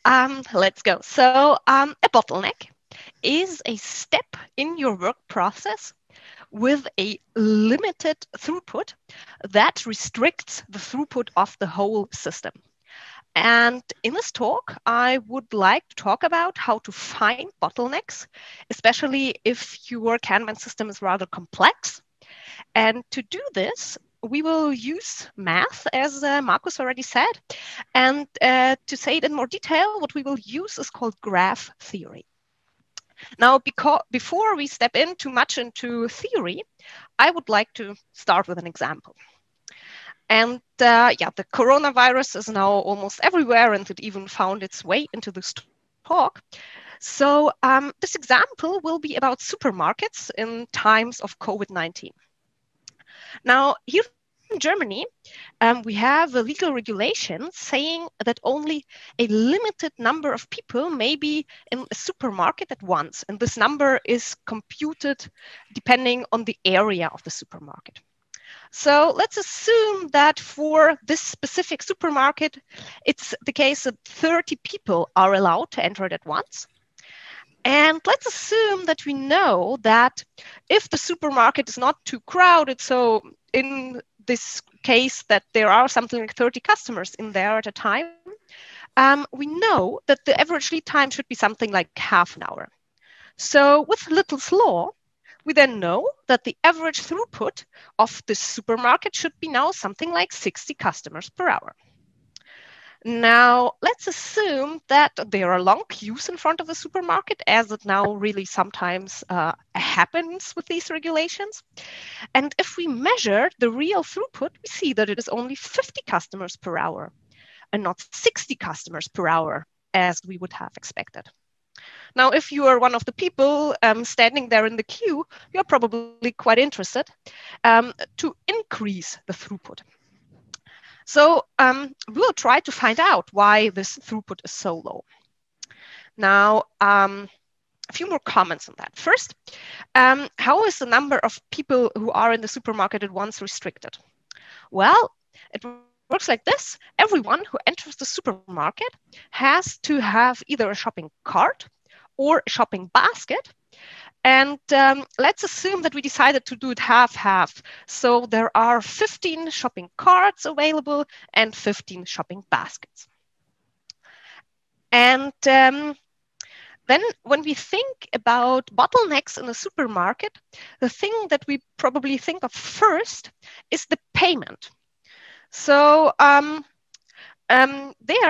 Let's go. A bottleneck is a step in your work process with a limited throughput that restricts the throughput of the whole system. And in this talk, I would like to talk about how to find bottlenecks, especially if your Kanban system is rather complex. And to do this, we will use math, as Markus already said. And to say it in more detail, what we will use is called graph theory. Now, before we step in too much into theory, I would like to start with an example. And the coronavirus is now almost everywhere, and it even found its way into this talk. So this example will be about supermarkets in times of COVID-19. Now, here in Germany, we have a legal regulation saying that only a limited number of people may be in a supermarket at once. And this number is computed depending on the area of the supermarket. So let's assume that for this specific supermarket, it's the case that 30 people are allowed to enter it at once. And let's assume that we know that if the supermarket is not too crowded, so in this case that there are something like 30 customers in there at a time, we know that the average lead time should be something like half an hour. So with Little's law, we then know that the average throughput of this supermarket should be now something like 60 customers per hour. Now, let's assume that there are long queues in front of the supermarket, as it now really sometimes happens with these regulations. And if we measure the real throughput, we see that it is only 50 customers per hour and not 60 customers per hour, as we would have expected. Now, if you are one of the people standing there in the queue, you're probably quite interested to increase the throughput. So we'll try to find out why this throughput is so low. Now, a few more comments on that. First, how is the number of people who are in the supermarket at once restricted? Well, it works like this. Everyone who enters the supermarket has to have either a shopping cart or a shopping basket. And let's assume that we decided to do it half-half. So there are 15 shopping carts available and 15 shopping baskets. And then when we think about bottlenecks in a supermarket, the thing that we probably think of first is the payment. So there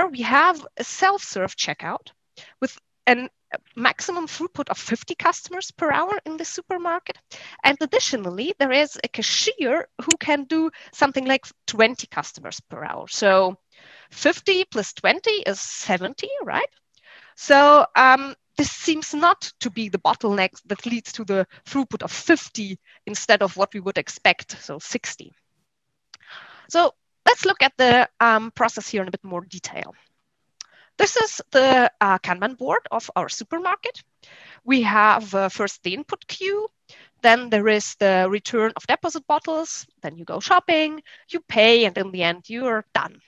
we have a self-serve checkout with a maximum throughput of 50 customers per hour in the supermarket. And additionally, there is a cashier who can do something like 20 customers per hour. So 50 plus 20 is 70, right? So this seems not to be the bottleneck that leads to the throughput of 50 instead of what we would expect, so 60. So let's look at the process here in a bit more detail. This is the Kanban board of our supermarket. We have first the input queue, then there is the return of deposit bottles, then you go shopping, you pay, and in the end, you're done.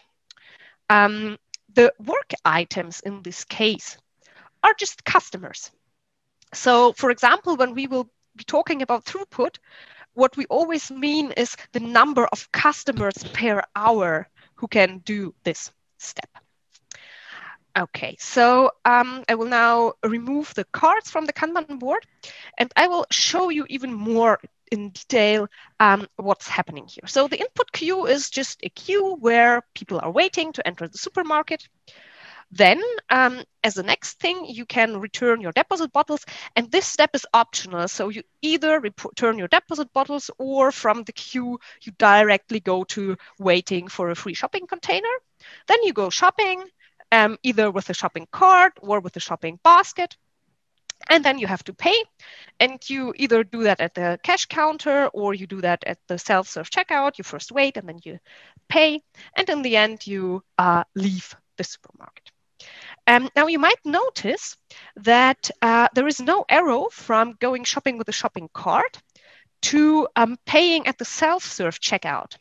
The work items in this case are just customers. So for example, when we will be talking about throughput, what we always mean is the number of customers per hour who can do this step. Okay, so I will now remove the cards from the Kanban board, and I will show you even more in detail what's happening here. So the input queue is just a queue where people are waiting to enter the supermarket. Then, as the next thing, you can return your deposit bottles, and this step is optional. So you either return your deposit bottles, or from the queue, you directly go to waiting for a free shopping container. Then you go shopping, either with a shopping cart or with a shopping basket. And then you have to pay. And you either do that at the cash counter or you do that at the self-serve checkout. You first wait and then you pay. And in the end, you leave the supermarket. Now, you might notice that there is no arrow from going shopping with a shopping cart to paying at the self-serve checkout.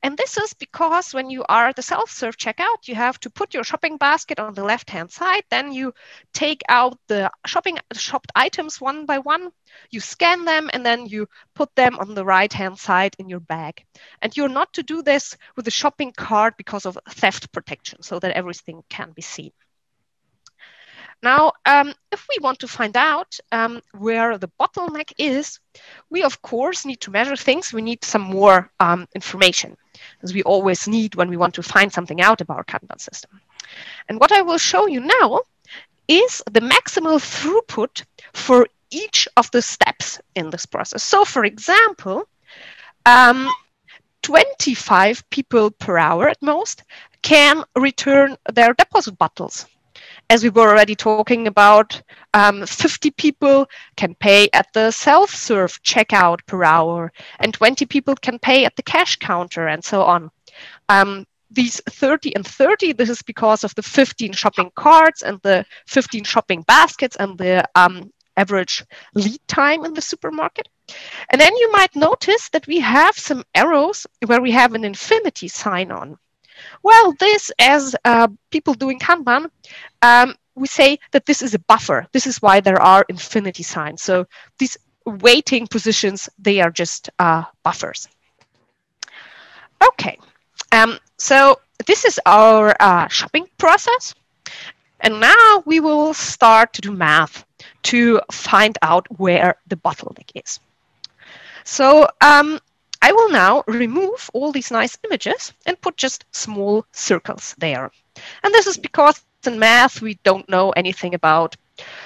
And this is because when you are at the self-serve checkout, you have to put your shopping basket on the left-hand side. Then you take out the shopped items one by one. You scan them, and then you put them on the right-hand side in your bag. And you're not to do this with a shopping cart because of theft protection, so that everything can be seen. Now, if we want to find out where the bottleneck is, we of course need to measure things. We need some more information, as we always need when we want to find something out about our Kanban system. And what I will show you now is the maximal throughput for each of the steps in this process. So, for example, 25 people per hour at most can return their deposit bottles. As we were already talking about, 50 people can pay at the self-serve checkout per hour, and 20 people can pay at the cash counter, and so on. These 30 and 30, this is because of the 15 shopping carts and the 15 shopping baskets and the average lead time in the supermarket. And then you might notice that we have some arrows where we have an infinity sign on. Well, this, as people doing Kanban, we say that this is a buffer. This is why there are infinity signs. So these waiting positions, they are just buffers. Okay, so this is our shopping process. And now we will start to do math to find out where the bottleneck is. So I will now remove all these nice images and put just small circles there. And this is because in math, we don't know anything about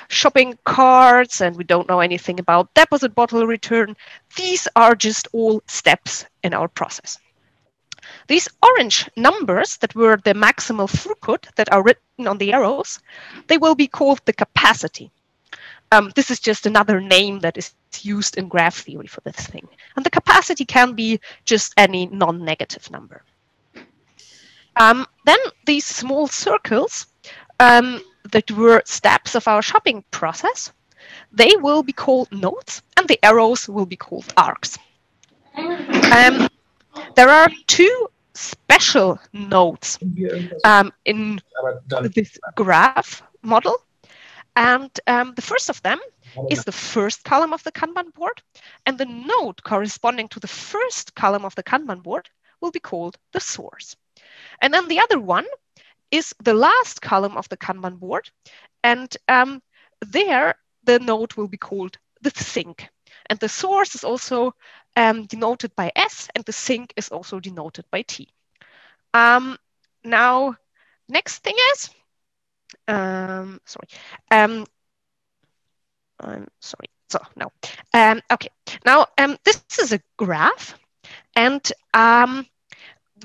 shopping carts and we don't know anything about deposit bottle return. These are just all steps in our process. These orange numbers that were the maximal throughput that are written on the arrows, they will be called the capacity. This is just another name that is used in graph theory for this thing. And the capacity can be just any non-negative number. Then these small circles that were steps of our shopping process, they will be called nodes, and the arrows will be called arcs. There are two special nodes in this graph model. And the first of them is the first column of the Kanban board. And the node corresponding to the first column of the Kanban board will be called the source. And then the other one is the last column of the Kanban board. And there, the node will be called the sink. And the source is also denoted by S, and the sink is also denoted by T. Now, next thing is, I'm sorry. So no. Okay. Now this is a graph, and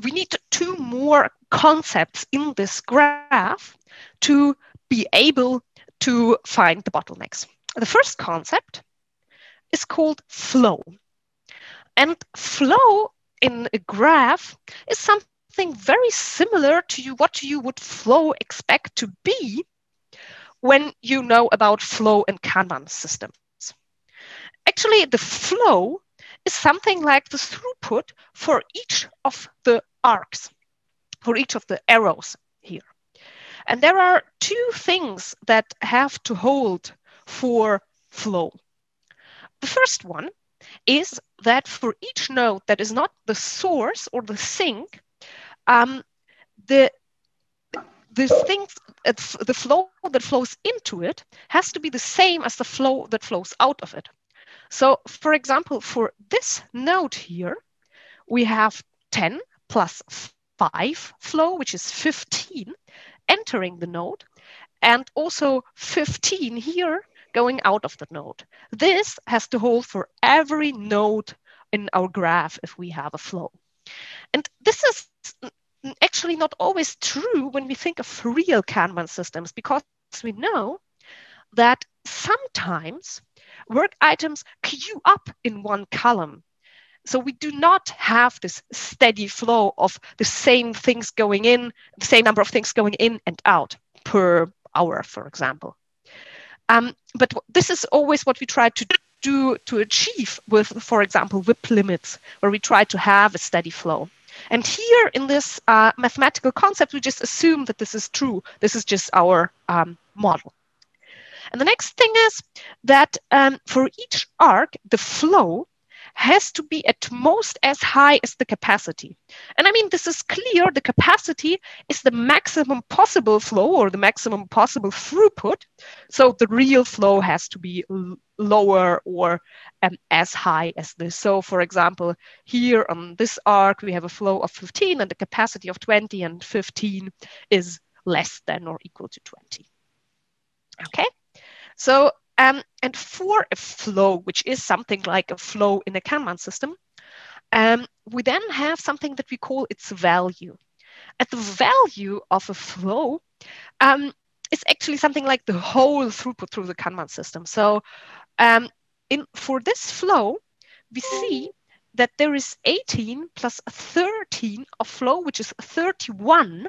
we need two more concepts in this graph to be able to find the bottlenecks. The first concept is called flow, and flow in a graph is something very similar to what you would flow expect to be when you know about flow in Kanban systems. Actually, the flow is something like the throughput for each of the arcs, for each of the arrows here. And there are two things that have to hold for flow. The first one is that for each node that is not the source or the sink, the flow that flows into it has to be the same as the flow that flows out of it. So, for example, for this node here, we have 10 plus 5 flow, which is 15, entering the node, and also 15 here going out of the node. This has to hold for every node in our graph if we have a flow. And this is actually not always true when we think of real Kanban systems, because we know that sometimes work items queue up in one column. So we do not have this steady flow of the same things going in, the same number of things going in and out per hour, for example. But this is always what we try to do to achieve with, for example, W.i.P limits, where we try to have a steady flow. And here in this mathematical concept, we just assume that this is true. This is just our model. And the next thing is that for each arc, the flow has to be at most as high as the capacity. And I mean, this is clear. The capacity is the maximum possible flow or the maximum possible throughput. So the real flow has to be lower or as high as this. So for example, here on this arc, we have a flow of 15 and the capacity of 20, and 15 is less than or equal to 20. Okay, so and for a flow, which is something like a flow in a Kanban system, we then have something that we call its value. And the value of a flow is actually something like the whole throughput through the Kanban system. So for this flow, we see that there is 18 plus 13 of flow, which is 31,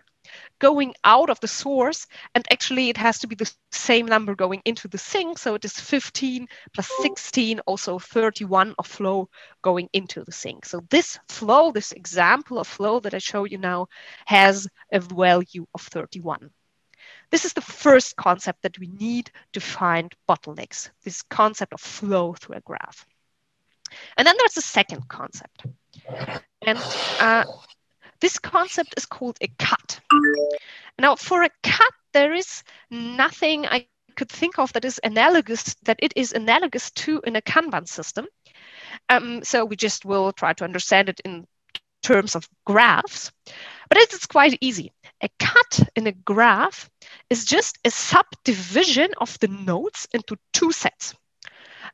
going out of the source, and actually it has to be the same number going into the sink, so it is 15 plus 16, also 31 of flow going into the sink. So this flow, this example of flow that I show you now, has a value of 31. This is the first concept that we need to find bottlenecks, this concept of flow through a graph. And then there's a second concept, and this concept is called a cut. Now, for a cut, there is nothing I could think of that is analogous, that it is analogous to in a Kanban system. So we just will try to understand it in terms of graphs, but it's quite easy. A cut in a graph is just a subdivision of the nodes into two sets.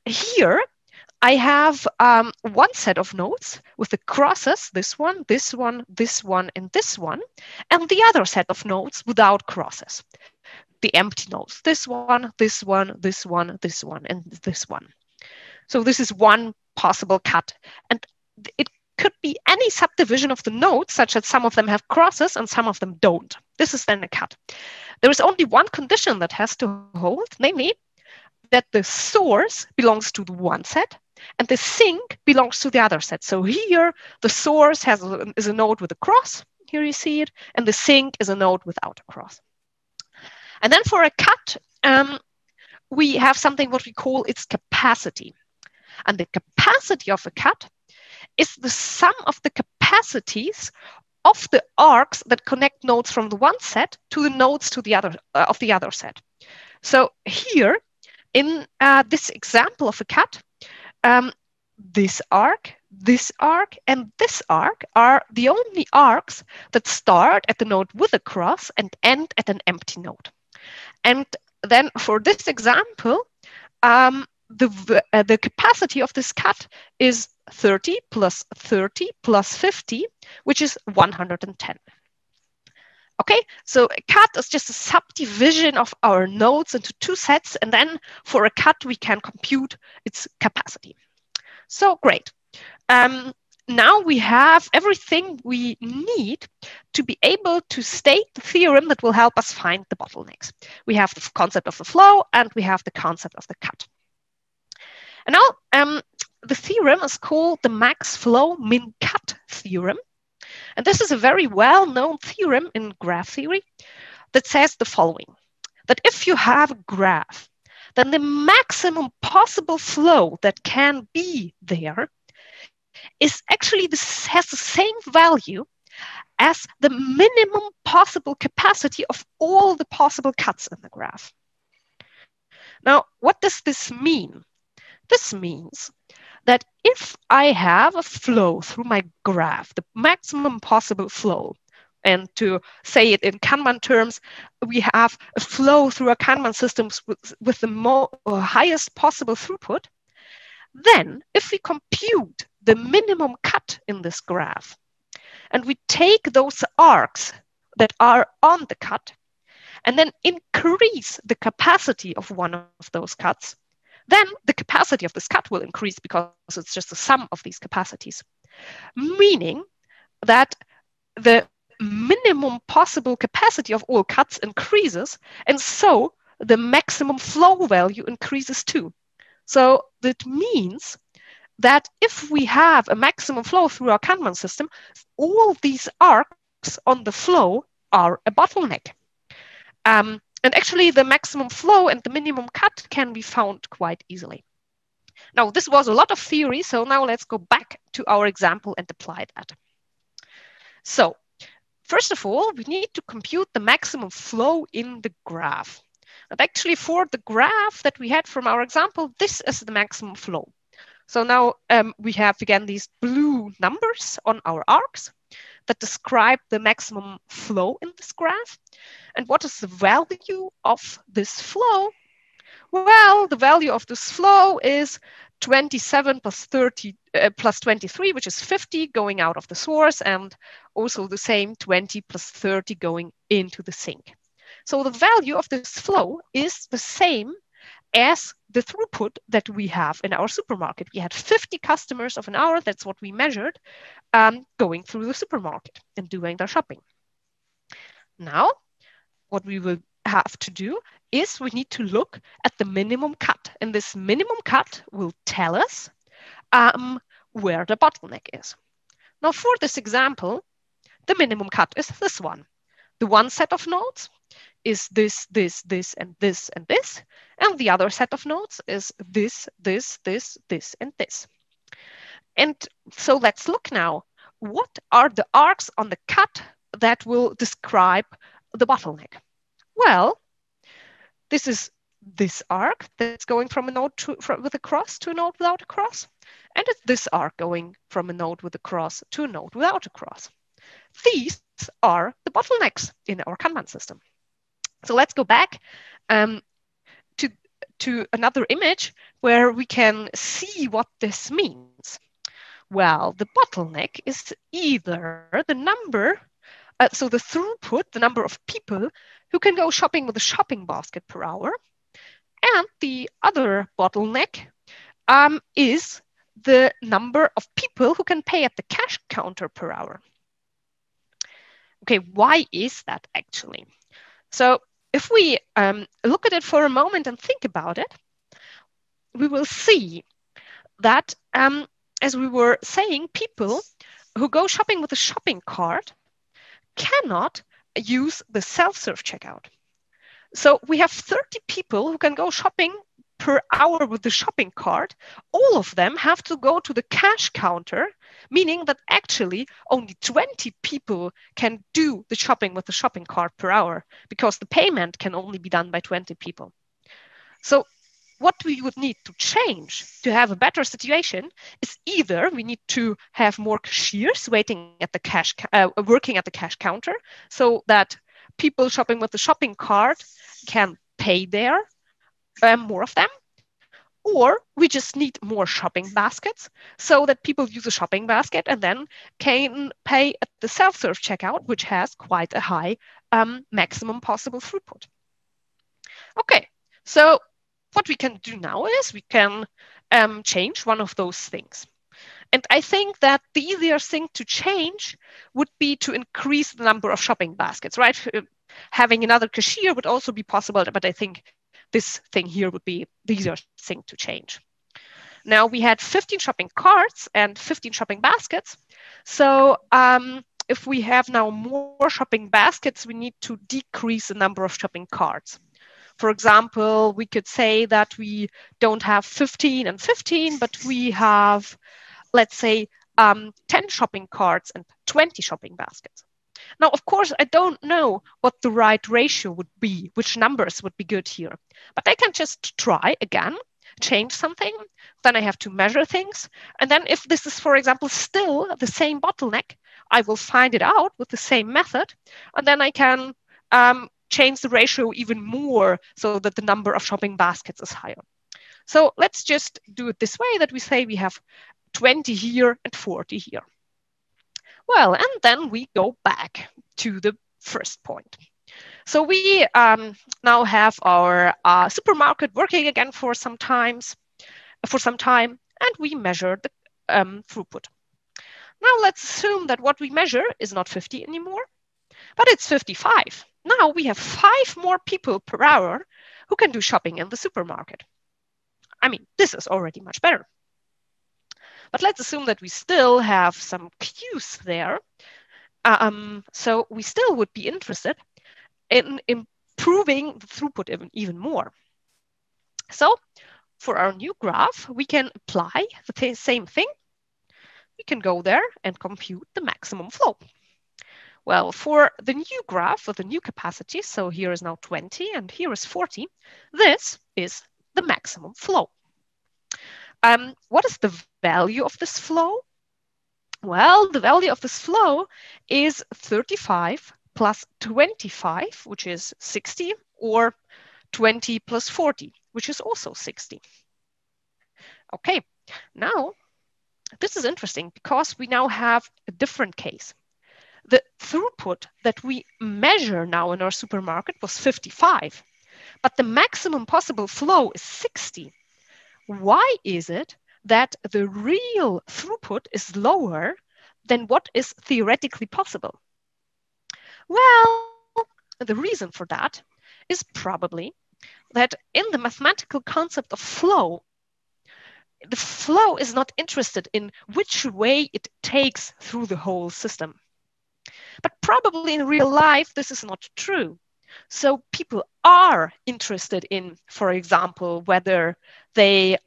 Here, I have one set of nodes with the crosses, this one, this one, this one, and this one, and the other set of nodes without crosses, the empty nodes, this one, this one, this one, this one, and this one. So this is one possible cut, and it could be any subdivision of the nodes, such that some of them have crosses and some of them don't. This is then a cut. There is only one condition that has to hold, namely that the source belongs to the one set, and the sink belongs to the other set. So here, the source is a node with a cross. Here you see it. And the sink is a node without a cross. And then for a cut, we have something what we call its capacity. And the capacity of a cut is the sum of the capacities of the arcs that connect nodes from the one set to the nodes to the other of the other set. So here, in this example of a cut, this arc, and this arc are the only arcs that start at the node with a cross and end at an empty node. And then for this example, the capacity of this cut is 30 plus 30 plus 50, which is 110. Okay, so a cut is just a subdivision of our nodes into two sets, and then for a cut, we can compute its capacity. So great. Now we have everything we need to be able to state the theorem that will help us find the bottlenecks. We have the concept of the flow, and we have the concept of the cut. And now the theorem is called the max flow min cut theorem. And this is a very well-known theorem in graph theory that says the following, that if you have a graph, then the maximum possible flow that can be there is actually has the same value as the minimum possible capacity of all the possible cuts in the graph. Now, what does this mean? This means that if I have a flow through my graph, the maximum possible flow, and to say it in Kanban terms, we have a flow through a Kanban system with the highest possible throughput, then if we compute the minimum cut in this graph, and we take those arcs that are on the cut, and then increase the capacity of one of those cuts, then the capacity of this cut will increase because it's just the sum of these capacities, meaning that the minimum possible capacity of all cuts increases, and so the maximum flow value increases too. So that means that if we have a maximum flow through our Kanban system, all these arcs on the flow are a bottleneck. And actually, the maximum flow and the minimum cut can be found quite easily. Now, this was a lot of theory, so now let's go back to our example and apply that. So, first of all, we need to compute the maximum flow in the graph. And actually, for the graph that we had from our example, this is the maximum flow. So now we have, again, these blue numbers on our arcs that describe the maximum flow in this graph. And what is the value of this flow? Well, the value of this flow is 27 plus 30 plus 23, which is 50 going out of the source, and also the same 20 plus 30 going into the sink. So the value of this flow is the same as the throughput that we have in our supermarket. We had 50 customers of an hour, that's what we measured, going through the supermarket and doing their shopping. Now, what we will have to do is we need to look at the minimum cut. And this minimum cut will tell us where the bottleneck is. Now, for this example, the minimum cut is this one. The one set of nodes is this, this, this, and this, and this. And the other set of nodes is this, this, this, this, and this. And so let's look now. What are the arcs on the cut that will describe the bottleneck? Well, this is this arc that's going from a node with a cross to a node without a cross. And it's this arc going from a node with a cross to a node without a cross. These are the bottlenecks in our Kanban system. So let's go back to another image where we can see what this means. Well, the bottleneck is either the number, so the throughput, the number of people who can go shopping with a shopping basket per hour. And the other bottleneck is the number of people who can pay at the cash counter per hour. Okay, why is that actually? So if we look at it for a moment and think about it, we will see that, as we were saying, people who go shopping with a shopping cart cannot use the self-serve checkout. So we have 30 people who can go shopping per hour with the shopping cart. All of them have to go to the cash counter, meaning that actually only 20 people can do the shopping with the shopping cart per hour because the payment can only be done by 20 people. So what we would need to change to have a better situation is either we need to have more cashiers waiting at the cash, working at the cash counter, so that people shopping with the shopping cart can pay there, more of them, or we just need more shopping baskets so that people use a shopping basket and then can pay at the self-serve checkout, which has quite a high maximum possible throughput. Okay, so what we can do now is we can change one of those things. And I think that the easiest thing to change would be to increase the number of shopping baskets, right? Having another cashier would also be possible, but I think this thing here would be the easiest thing to change. Now we had 15 shopping carts and 15 shopping baskets. So if we have now more shopping baskets, we need to decrease the number of shopping carts. For example, we could say that we don't have 15 and 15, but we have, let's say, 10 shopping carts and 20 shopping baskets. Now, of course, I don't know what the right ratio would be, which numbers would be good here, but I can just try again, change something, then I have to measure things. And then if this is, for example, still the same bottleneck, I will find it out with the same method, and then I can change the ratio even more so that the number of shopping baskets is higher. So let's just do it this way, that we say we have 20 here and 40 here. Well, and then we go back to the first point. So we now have our supermarket working again for some time, and we measure the throughput. Now let's assume that what we measure is not 50 anymore, but it's 55. Now we have 5 more people per hour who can do shopping in the supermarket. I mean, this is already much better. But let's assume that we still have some queues there. So we still would be interested in improving the throughput even more. So for our new graph, we can apply the same thing. We can go there and compute the maximum flow. Well, for the new graph with the new capacity, so here is now 20 and here is 40, this is the maximum flow. What is the value of this flow? Well, the value of this flow is 35 plus 25, which is 60, or 20 plus 40, which is also 60. Okay, now this is interesting because we now have a different case. The throughput that we measure now in our supermarket was 55, but the maximum possible flow is 60. Why is it that the real throughput is lower than what is theoretically possible? Well, the reason for that is probably that in the mathematical concept of flow, the flow is not interested in which way it takes through the whole system. But probably in real life, this is not true. So people are interested in, for example, whether they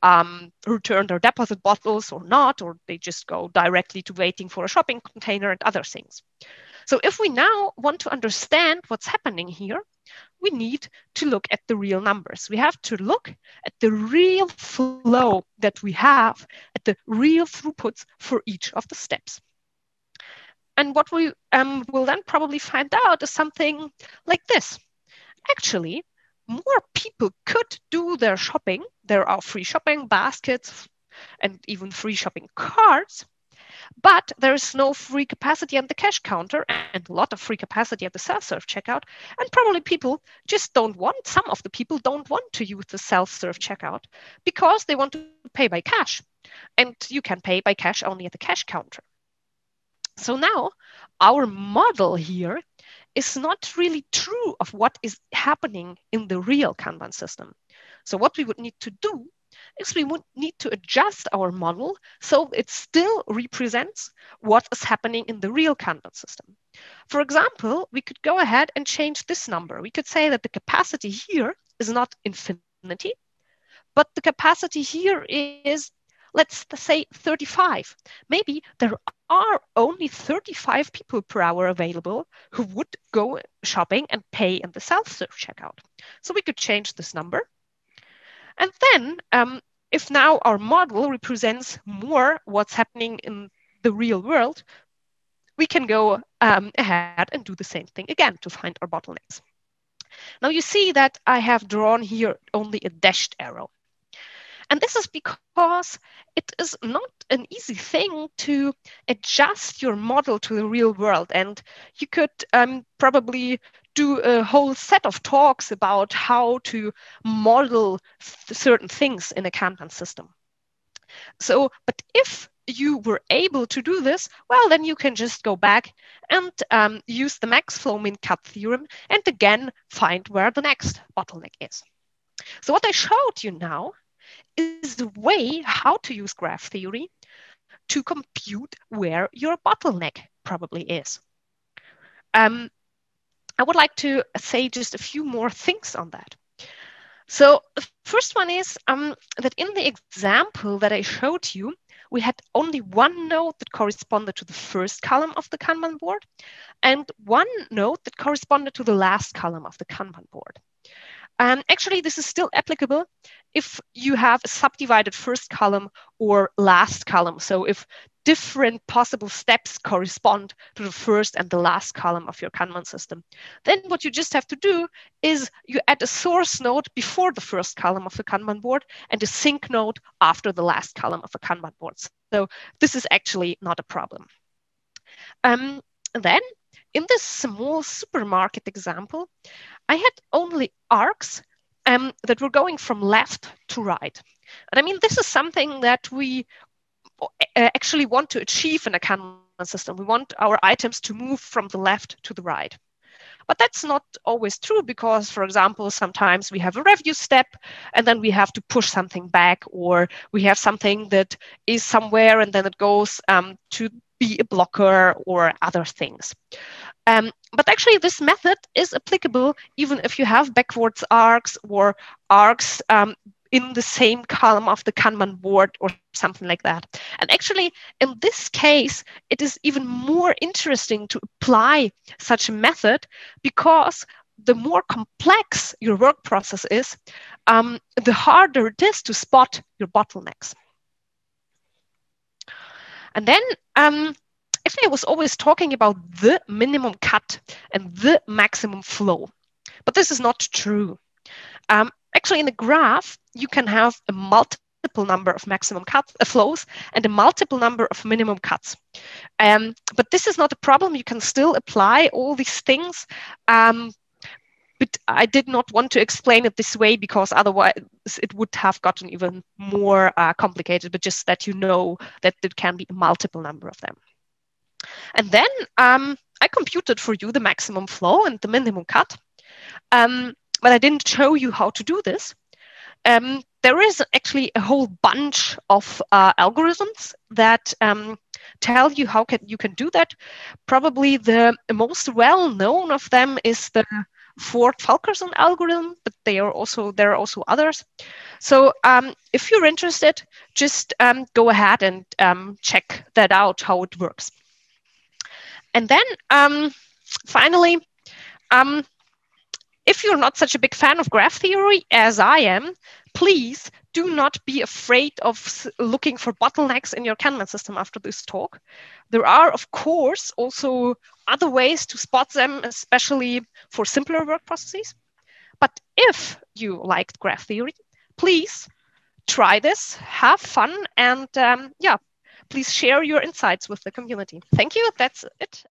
return their deposit bottles or not, or they just go directly to waiting for a shopping container and other things. So if we now want to understand what's happening here, we need to look at the real numbers. We have to look at the real flow that we have, at the real throughputs for each of the steps. And what we will then probably find out is something like this. Actually, more people could do their shopping. There are free shopping baskets and even free shopping carts, but there is no free capacity at the cash counter and a lot of free capacity at the self-serve checkout. And probably people just don't want, some of the people don't want to use the self-serve checkout because they want to pay by cash. And you can pay by cash only at the cash counter. So now our model here is not really true of what is happening in the real Kanban system. So what we would need to do is we would need to adjust our model so it still represents what is happening in the real Kanban system. For example, we could go ahead and change this number. We could say that the capacity here is not infinity, but the capacity here is, let's say, 35. Maybe there are only 35 people per hour available who would go shopping and pay in the self-serve checkout. So we could change this number. And then if now our model represents more what's happening in the real world, we can go ahead and do the same thing again to find our bottlenecks. Now you see that I have drawn here only a dashed arrow. And this is because it is not an easy thing to adjust your model to the real world. And you could probably do a whole set of talks about how to model certain things in a Kanban system. So, but if you were able to do this, well, then you can just go back and use the max flow min cut theorem and again find where the next bottleneck is. So what I showed you now is the way how to use graph theory to compute where your bottleneck probably is. I would like to say just a few more things on that. So the first one is that in the example that I showed you, we had only one node that corresponded to the first column of the Kanban board and one node that corresponded to the last column of the Kanban board. Actually, this is still applicable if you have a subdivided first column or last column. So if different possible steps correspond to the first and the last column of your Kanban system, then what you just have to do is you add a source node before the first column of the Kanban board and a sink node after the last column of the Kanban board. So this is actually not a problem. Then in this small supermarket example, I had only arcs that were going from left to right. And I mean, this is something that we actually want to achieve in a Kanban system. We want our items to move from the left to the right. But that's not always true because, for example, sometimes we have a review step and then we have to push something back, or we have something that is somewhere and then it goes to be a blocker or other things. But actually, this method is applicable even if you have backwards arcs or arcs in the same column of the Kanban board or something like that. And actually, in this case, it is even more interesting to apply such a method because the more complex your work process is, the harder it is to spot your bottlenecks. And then actually, I was always talking about the minimum cut and the maximum flow, but this is not true. Actually, in a graph, you can have a multiple number of maximum flows and a multiple number of minimum cuts. But this is not a problem. You can still apply all these things. But I did not want to explain it this way because otherwise it would have gotten even more complicated, but just that you know that it can be a multiple number of them. And then I computed for you the maximum flow and the minimum cut. But I didn't show you how to do this. There is actually a whole bunch of algorithms that tell you how you can do that. Probably the most well-known of them is the Ford-Fulkerson algorithm, but there are also others. So if you're interested, just go ahead and check that out, how it works. And then finally, if you're not such a big fan of graph theory as I am, please do not be afraid of looking for bottlenecks in your Kanban system after this talk. There are, of course, also other ways to spot them, especially for simpler work processes. But if you liked graph theory, please try this, have fun, and yeah, please share your insights with the community. Thank you. That's it.